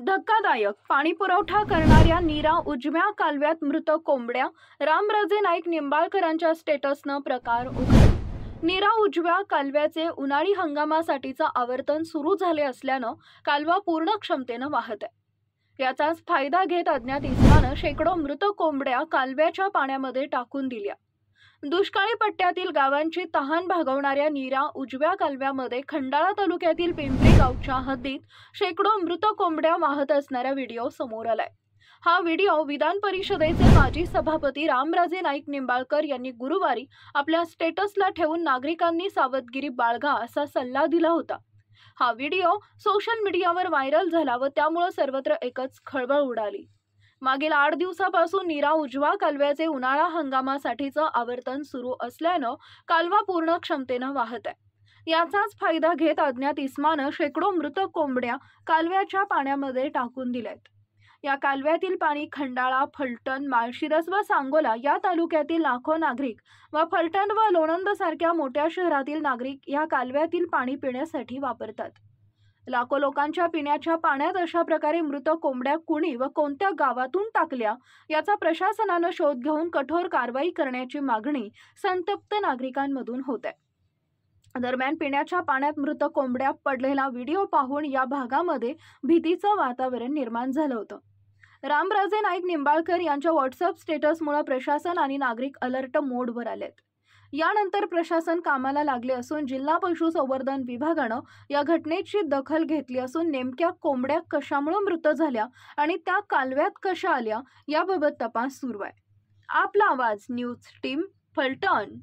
धक्कादायक पाणी पुरवठा करणाऱ्या नीरा उजव्या कालव्यात मृत कोंबड्या. रामराजे नाईक निंबाळकरांच्या स्टेटसनं प्रकार उघड. नीरा उजव्या कालव्याचे उन्हाळी हंगामासाठीचं आवर्तन सुरू झाले असल्यानं कालवा पूर्ण क्षमतेनं वाहत आहे. याचाच फायदा घेत अज्ञात इसमानं शेकडो मृत कोंबड्या कालव्याच्या पाण्यामध्ये टाकून दिल्या. दुष्काळी पट्ट्यातील गावांची तहान भागवणाऱ्या नीरा उजव्या कालव्यामध्ये खंडाळा तालुक्यातील पिंपरी गावच्या हद्दीत शेकडो मृत कोंबड्या वाहत असणारा व्हिडिओ समोर आलाय. हा व्हिडिओ विधान परिषदेचे माजी सभापती रामराजे नाईक निंबाळकर यांनी गुरुवारी आपल्या स्टेटसला ठेवून नागरिकांनी सावधगिरी बाळगा असा सल्ला दिला होता. हा व्हिडिओ सोशल मीडियावर व्हायरल झाला व त्यामुळे सर्वत्र एकच खळबळ उडाली. मागील 8 दिवसापासून नीरा उजवा कालव्याचे उन्हाळा हंगामासाठीचं आवर्तन सुरू असल्यानं कालवा पूर्ण क्षमतेनं वाहत आहे. याचाच फायदा घेत अज्ञात इसमानं शेकडो मृत कोंबड्या कालव्याच्या पाण्यामध्ये टाकून दिल्यात. या कालव्यातील पाणी खंडाळा, फलटण, माळशिरस व सांगोला या तालुक्यातील लाखो नागरिक व फलटण व लोणंद सारख्या मोठ्या शहरातील नागरिक या कालव्यातील पाणी पिण्यासाठी वापरतात. लाखो लोकांच्या पिण्याच्या पाण्यात अशा प्रकारे मृत कोंबड्या कुणी व कोणत्या गावातून टाकल्या याचा प्रशासनानं शोध घेऊन कठोर कारवाई करण्याची मागणी संतप्त नागरिकांमधून होत आहे. दरम्यान पिण्याच्या पाण्यात मृत कोंबड्या पडलेला व्हिडिओ पाहून या भागामध्ये भीतीचं वातावरण निर्माण झालं होतं. रामराजे नाईक निंबाळकर यांच्या व्हॉट्सअप स्टेटसमुळे प्रशासन आणि नागरिक अलर्ट मोडवर आलेत. यानंतर प्रशासन कामाला लागले असून जिल्हा पशुसंवर्धन विभागानं या घटनेची दखल घेतली असून नेमक्या कोंबड्या कशामुळे मृत झाल्या आणि त्या कालव्यात कशा आल्या याबाबत तपास सुरू आहे. आपला आवाज न्यूज टीम, फलटण.